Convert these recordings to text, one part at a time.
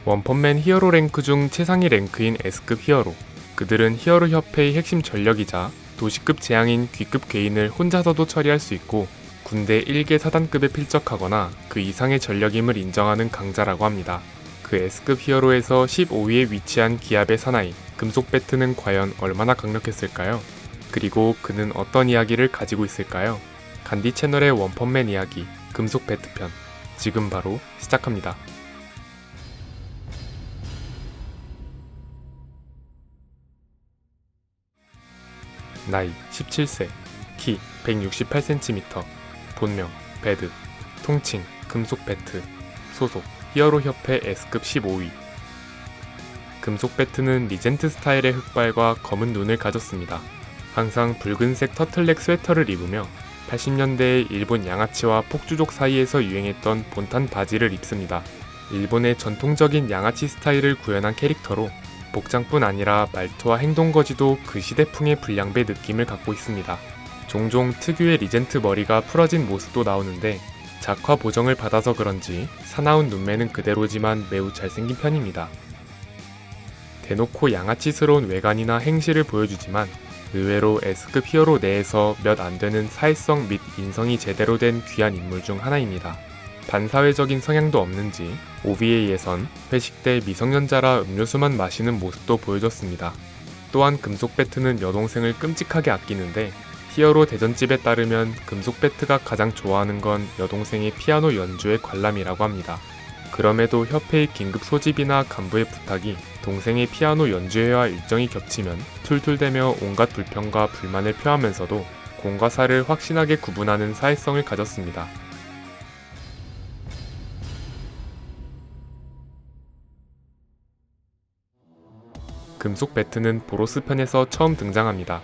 원펀맨 히어로 랭크 중 최상위 랭크인 S급 히어로. 그들은 히어로 협회의 핵심 전력이자 도시급 재앙인 귀급 괴인을 혼자서도 처리할 수 있고 군대 1개 사단급에 필적하거나 그 이상의 전력임을 인정하는 강자라고 합니다. 그 S급 히어로에서 15위에 위치한 기압의 사나이 금속 배트는 과연 얼마나 강력했을까요? 그리고 그는 어떤 이야기를 가지고 있을까요? 간디 채널의 원펀맨 이야기 금속 배트 편 지금 바로 시작합니다. 나이 17세, 키 168cm, 본명 배드, 통칭 금속 배트, 소속 히어로협회 S급 15위. 금속 배트는 리젠트 스타일의 흑발과 검은 눈을 가졌습니다. 항상 붉은색 터틀넥 스웨터를 입으며 80년대의 일본 양아치와 폭주족 사이에서 유행했던 본탄 바지를 입습니다. 일본의 전통적인 양아치 스타일을 구현한 캐릭터로 복장뿐 아니라 말투와 행동거지도 그 시대풍의 불량배 느낌을 갖고 있습니다. 종종 특유의 리젠트 머리가 풀어진 모습도 나오는데 작화 보정을 받아서 그런지 사나운 눈매는 그대로지만 매우 잘생긴 편입니다. 대놓고 양아치스러운 외관이나 행실을 보여주지만 의외로 S급 히어로 내에서 몇 안되는 사회성 및 인성이 제대로 된 귀한 인물 중 하나입니다. 반사회적인 성향도 없는지 OVA에선 회식 때 미성년자라 음료수만 마시는 모습도 보여줬습니다. 또한 금속 배트는 여동생을 끔찍하게 아끼는데 히어로 대전집에 따르면 금속 배트가 가장 좋아하는 건 여동생의 피아노 연주의 관람이라고 합니다. 그럼에도 협회의 긴급 소집이나 간부의 부탁이 동생의 피아노 연주회와 일정이 겹치면 툴툴대며 온갖 불평과 불만을 표하면서도 공과 사를 확신하게 구분하는 사회성을 가졌습니다. 금속 배트는 보로스 편에서 처음 등장합니다.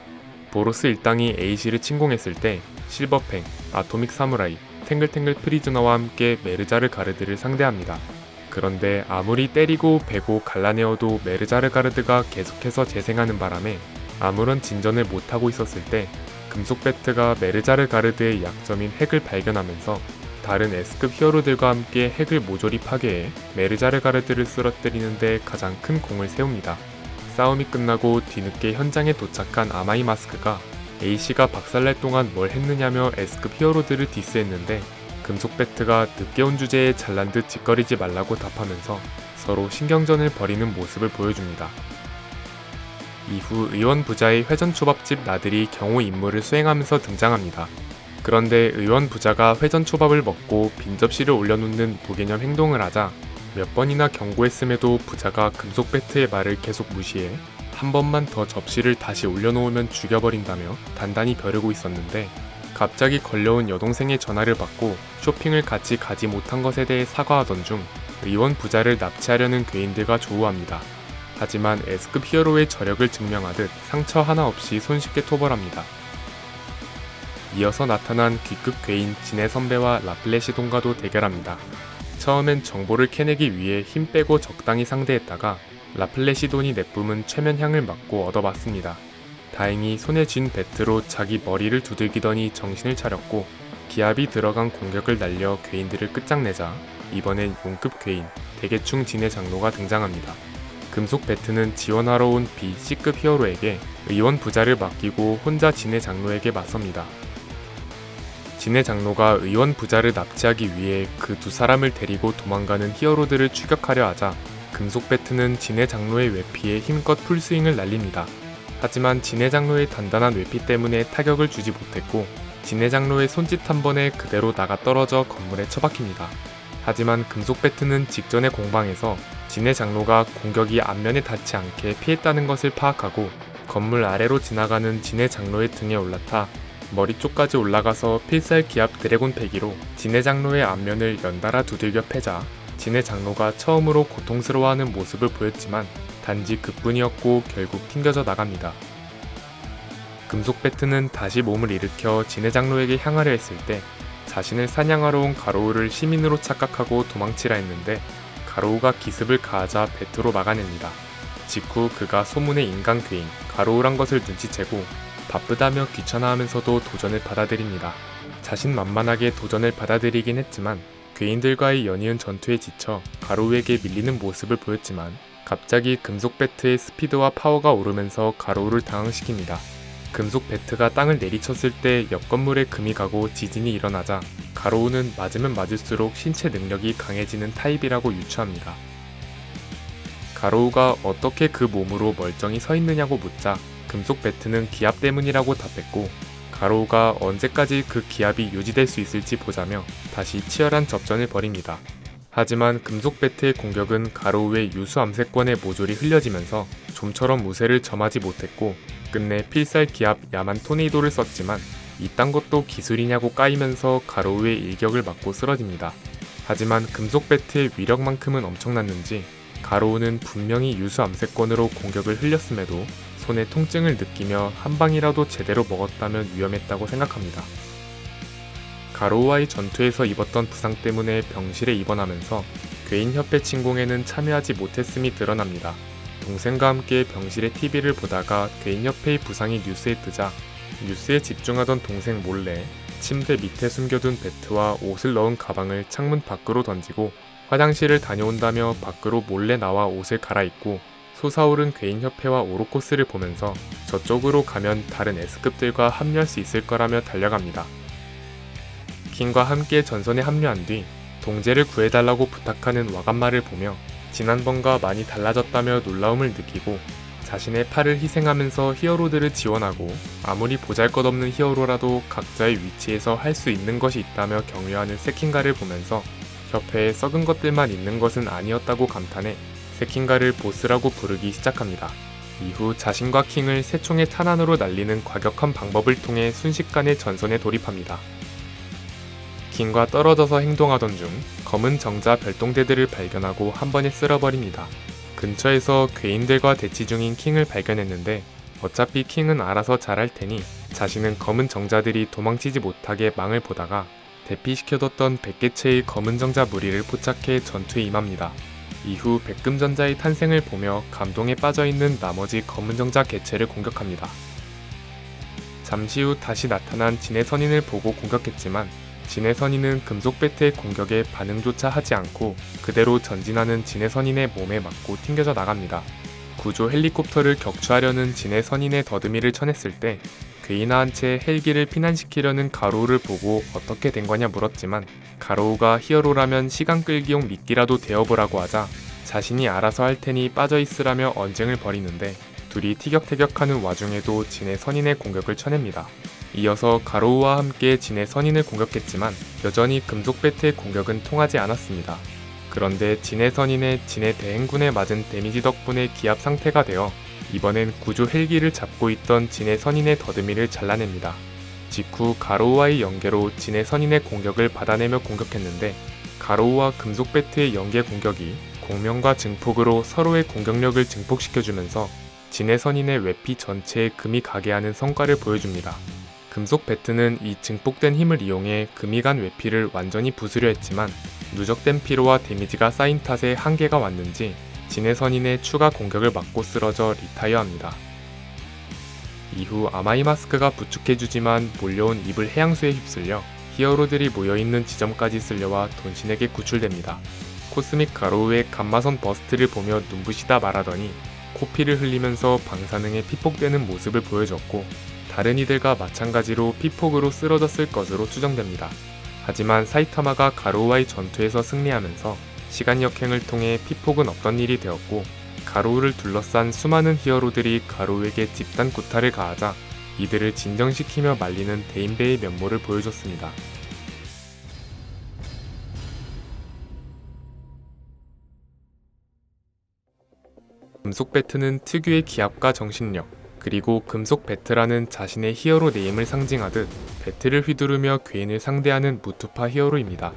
보로스 일당이 에이시를 침공했을 때 실버팽, 아토믹 사무라이, 탱글탱글 프리즈너와 함께 메르자르 가르드를 상대합니다. 그런데 아무리 때리고 베고 갈라내어도 메르자르 가르드가 계속해서 재생하는 바람에 아무런 진전을 못하고 있었을 때 금속 배트가 메르자르 가르드의 약점인 핵을 발견하면서 다른 S급 히어로들과 함께 핵을 모조리 파괴해 메르자르 가르드를 쓰러뜨리는 데 가장 큰 공을 세웁니다. 싸움이 끝나고 뒤늦게 현장에 도착한 아마이 마스크가 A씨가 박살날 동안 뭘 했느냐며 S급 히어로들을 디스했는데 금속 배트가 늦게 온 주제에 잘난 듯 짓거리지 말라고 답하면서 서로 신경전을 벌이는 모습을 보여줍니다. 이후 의원 부자의 회전초밥집 나들이 경호 임무를 수행하면서 등장합니다. 그런데 의원 부자가 회전초밥을 먹고 빈 접시를 올려놓는 무개념 행동을 하자 몇 번이나 경고했음에도 부자가 금속 배트의 말을 계속 무시해 한 번만 더 접시를 다시 올려놓으면 죽여버린다며 단단히 벼르고 있었는데 갑자기 걸려온 여동생의 전화를 받고 쇼핑을 같이 가지 못한 것에 대해 사과하던 중 의원 부자를 납치하려는 괴인들과 조우합니다. 하지만 S급 히어로의 저력을 증명하듯 상처 하나 없이 손쉽게 토벌합니다. 이어서 나타난 귀급 괴인 진해 선배와 라플래시 동과도 대결합니다. 처음엔 정보를 캐내기 위해 힘 빼고 적당히 상대했다가 라플래시돈이 내뿜은 최면향을 맞고 얻어맞습니다. 다행히 손에 쥔 배트로 자기 머리를 두들기더니 정신을 차렸고 기압이 들어간 공격을 날려 괴인들을 끝장내자 이번엔 용급 괴인 대개충 진해 장로가 등장합니다. 금속 배트는 지원하러 온 B, C급 히어로에게 의원 부자를 맡기고 혼자 진해 장로에게 맞섭니다. 진해 장로가 의원 부자를 납치하기 위해 그 두 사람을 데리고 도망가는 히어로들을 추격하려 하자 금속 배트는 진해 장로의 외피에 힘껏 풀스윙을 날립니다. 하지만 진해 장로의 단단한 외피 때문에 타격을 주지 못했고 진해 장로의 손짓 한 번에 그대로 나가 떨어져 건물에 처박힙니다. 하지만 금속 배트는 직전의 공방에서 진해 장로가 공격이 앞면에 닿지 않게 피했다는 것을 파악하고 건물 아래로 지나가는 진해 장로의 등에 올라타 머리 쪽까지 올라가서 필살 기압 드래곤 패기로 진해 장로의 앞면을 연달아 두들겨 패자 진해 장로가 처음으로 고통스러워하는 모습을 보였지만 단지 그뿐이었고 결국 튕겨져 나갑니다. 금속 배트는 다시 몸을 일으켜 진해 장로에게 향하려 했을 때 자신을 사냥하러 온 가로우를 시민으로 착각하고 도망치라 했는데 가로우가 기습을 가하자 배트로 막아냅니다. 직후 그가 소문의 인간 괴인 가로우란 것을 눈치채고 바쁘다며 귀찮아하면서도 도전을 받아들입니다. 자신만만하게 도전을 받아들이긴 했지만 괴인들과의 연이은 전투에 지쳐 가로우에게 밀리는 모습을 보였지만 갑자기 금속 배트의 스피드와 파워가 오르면서 가로우를 당황시킵니다. 금속 배트가 땅을 내리쳤을 때 옆 건물에 금이 가고 지진이 일어나자 가로우는 맞으면 맞을수록 신체 능력이 강해지는 타입이라고 유추합니다. 가로우가 어떻게 그 몸으로 멀쩡히 서 있느냐고 묻자 금속 배트는 기압 때문이라고 답했고, 가로우가 언제까지 그 기압이 유지될 수 있을지 보자며 다시 치열한 접전을 벌입니다. 하지만 금속 배트의 공격은 가로우의 유수 암세권의 모조리 흘려지면서 좀처럼 무쇠를 점하지 못했고, 끝내 필살 기압 야만 토네이도를 썼지만 이딴 것도 기술이냐고 까이면서 가로우의 일격을 맞고 쓰러집니다. 하지만 금속 배트의 위력만큼은 엄청났는지 가로우는 분명히 유수 암세권으로 공격을 흘렸음에도 손에 통증을 느끼며 한 방이라도 제대로 먹었다면 위험했다고 생각합니다. 가로우와의 전투에서 입었던 부상 때문에 병실에 입원하면서 괴인협회 침공에는 참여하지 못했음이 드러납니다. 동생과 함께 병실의 TV를 보다가 괴인협회의 부상이 뉴스에 뜨자 뉴스에 집중하던 동생 몰래 침대 밑에 숨겨둔 배트와 옷을 넣은 가방을 창문 밖으로 던지고 화장실을 다녀온다며 밖으로 몰래 나와 옷을 갈아입고 솟아오른 괴인협회와 오로코스를 보면서 저쪽으로 가면 다른 S급들과 합류할 수 있을 거라며 달려갑니다. 킹과 함께 전선에 합류한 뒤 동제를 구해달라고 부탁하는 와간마를 보며 지난번과 많이 달라졌다며 놀라움을 느끼고, 자신의 팔을 희생하면서 히어로들을 지원하고 아무리 보잘것없는 히어로라도 각자의 위치에서 할 수 있는 것이 있다며 격려하는 세킹가를 보면서 협회에 썩은 것들만 있는 것은 아니었다고 감탄해 세킹가를 보스라고 부르기 시작합니다. 이후 자신과 킹을 새총의 탄환으로 날리는 과격한 방법을 통해 순식간에 전선에 돌입합니다. 킹과 떨어져서 행동하던 중 검은 정자 별동대들을 발견하고 한 번에 쓸어버립니다. 근처에서 괴인들과 대치 중인 킹을 발견했는데 어차피 킹은 알아서 잘할 테니 자신은 검은 정자들이 도망치지 못하게 망을 보다가 대피시켜뒀던 100개체의 검은 정자 무리를 포착해 전투에 임합니다. 이후 백금전자의 탄생을 보며 감동에 빠져있는 나머지 검은 정자 개체를 공격합니다. 잠시 후 다시 나타난 진의 선인을 보고 공격했지만 진의 선인은 금속 배트의 공격에 반응조차 하지 않고 그대로 전진하는 진의 선인의 몸에 맞고 튕겨져 나갑니다. 구조 헬리콥터를 격추하려는 진의 선인의 더듬이를 쳐냈을 때 괴인화한 채 헬기를 피난시키려는 가로우를 보고 어떻게 된 거냐 물었지만 가로우가 히어로라면 시간 끌기용 미끼라도 되어보라고 하자 자신이 알아서 할 테니 빠져있으라며 언쟁을 벌이는데 둘이 티격태격하는 와중에도 진의 선인의 공격을 쳐냅니다. 이어서 가로우와 함께 진의 선인을 공격했지만 여전히 금속 배트의 공격은 통하지 않았습니다. 그런데 진의 선인의 진의 대행군에 맞은 데미지 덕분에 기압 상태가 되어 이번엔 구조 헬기를 잡고 있던 진의 선인의 더듬이를 잘라냅니다. 직후 가로우와의 연계로 진의 선인의 공격을 받아내며 공격했는데 가로우와 금속 배트의 연계 공격이 공명과 증폭으로 서로의 공격력을 증폭시켜주면서 진의 선인의 외피 전체에 금이 가게 하는 성과를 보여줍니다. 금속 배트는 이 증폭된 힘을 이용해 금이 간 외피를 완전히 부수려 했지만 누적된 피로와 데미지가 쌓인 탓에 한계가 왔는지 진의 선인의 추가 공격을 맞고 쓰러져 리타이어합니다. 이후 아마이 마스크가 부축해주지만 몰려온 이불 해양수에 휩쓸려 히어로들이 모여있는 지점까지 쓸려와 돈신에게 구출됩니다. 코스믹 가로우의 감마선 버스트를 보며 눈부시다 말하더니 코피를 흘리면서 방사능에 피폭되는 모습을 보여줬고 다른 이들과 마찬가지로 피폭으로 쓰러졌을 것으로 추정됩니다. 하지만 사이타마가 가로우와의 전투에서 승리하면서 시간 역행을 통해 피폭은 없던 일이 되었고 가로우를 둘러싼 수많은 히어로들이 가로우에게 집단 구타를 가하자 이들을 진정시키며 말리는 대인배의 면모를 보여줬습니다. 금속 배트는 특유의 기압과 정신력, 그리고 금속 배트라는 자신의 히어로 네임을 상징하듯 배트를 휘두르며 괴인을 상대하는 무투파 히어로입니다.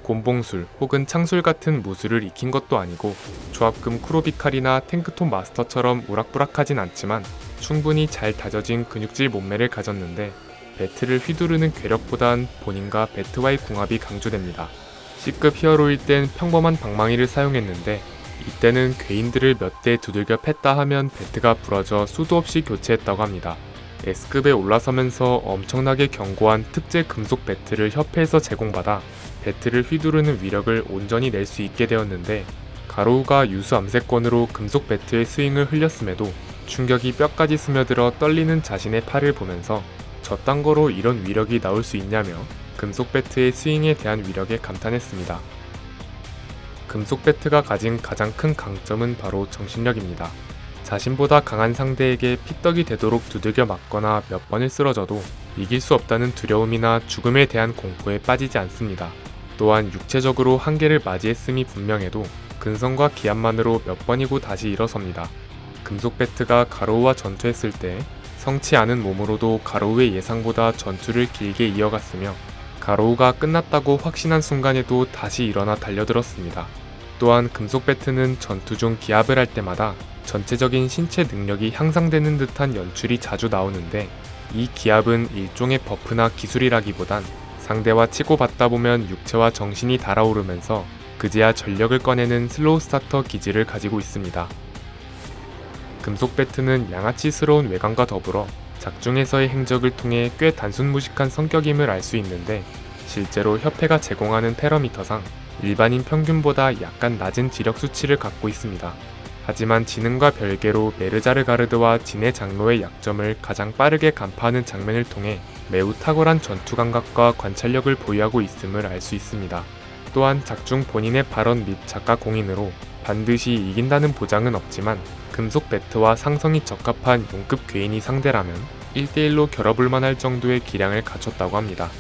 곤봉술 혹은 창술 같은 무술을 익힌 것도 아니고 조합금 쿠로비칼이나 탱크톱 마스터처럼 우락부락하진 않지만 충분히 잘 다져진 근육질 몸매를 가졌는데 배트를 휘두르는 괴력보단 본인과 배트와의 궁합이 강조됩니다. C급 히어로일 땐 평범한 방망이를 사용했는데 이때는 괴인들을 몇 대 두들겨 팼다 하면 배트가 부러져 수도 없이 교체했다고 합니다. S급에 올라서면서 엄청나게 견고한 특제 금속 배트를 협회에서 제공받아 배트를 휘두르는 위력을 온전히 낼 수 있게 되었는데, 가로우가 유수 암세권으로 금속 배트의 스윙을 흘렸음에도 충격이 뼈까지 스며들어 떨리는 자신의 팔을 보면서 저딴 거로 이런 위력이 나올 수 있냐며 금속 배트의 스윙에 대한 위력에 감탄했습니다. 금속 배트가 가진 가장 큰 강점은 바로 정신력입니다. 자신보다 강한 상대에게 피떡이 되도록 두들겨 맞거나 몇 번을 쓰러져도 이길 수 없다는 두려움이나 죽음에 대한 공포에 빠지지 않습니다. 또한 육체적으로 한계를 맞이했음이 분명해도 근성과 기합만으로 몇 번이고 다시 일어섭니다. 금속 배트가 가로우와 전투했을 때 성치 않은 몸으로도 가로우의 예상보다 전투를 길게 이어갔으며, 가로우가 끝났다고 확신한 순간에도 다시 일어나 달려들었습니다. 또한 금속 배트는 전투 중 기합을 할 때마다 전체적인 신체 능력이 향상되는 듯한 연출이 자주 나오는데, 이 기합은 일종의 버프나 기술이라기보단 상대와 치고받다 보면 육체와 정신이 달아오르면서 그제야 전력을 꺼내는 슬로우 스타터 기질을 가지고 있습니다. 금속 배트는 양아치스러운 외관과 더불어 작중에서의 행적을 통해 꽤 단순무식한 성격임을 알 수 있는데, 실제로 협회가 제공하는 패러미터상 일반인 평균보다 약간 낮은 지력 수치를 갖고 있습니다. 하지만 지능과 별개로 메르자르가르드와 진의 장로의 약점을 가장 빠르게 간파하는 장면을 통해 매우 탁월한 전투 감각과 관찰력을 보유하고 있음을 알 수 있습니다. 또한 작중 본인의 발언 및 작가 공인으로 반드시 이긴다는 보장은 없지만, 금속 배트와 상성이 적합한 용급 괴인이 상대라면 1대1로 겨뤄볼 만할 정도의 기량을 갖췄다고 합니다.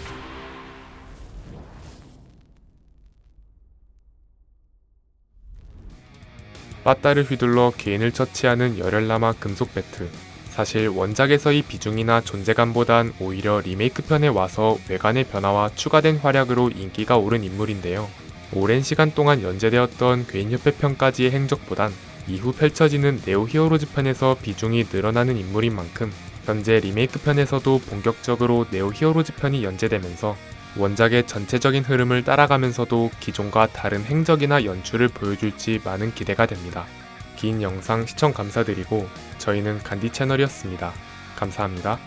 빠따를 휘둘러 괴인을 처치하는 열혈남아 금속 배트. 사실 원작에서의 비중이나 존재감보단 오히려 리메이크편에 와서 외관의 변화와 추가된 활약으로 인기가 오른 인물인데요. 오랜 시간 동안 연재되었던 괴인협회 편까지의 행적보단 이후 펼쳐지는 네오 히어로즈 편에서 비중이 늘어나는 인물인 만큼 현재 리메이크 편에서도 본격적으로 네오 히어로즈 편이 연재되면서 원작의 전체적인 흐름을 따라가면서도 기존과 다른 행적이나 연출을 보여줄지 많은 기대가 됩니다. 긴 영상 시청 감사드리고, 저희는 간디 채널이었습니다. 감사합니다.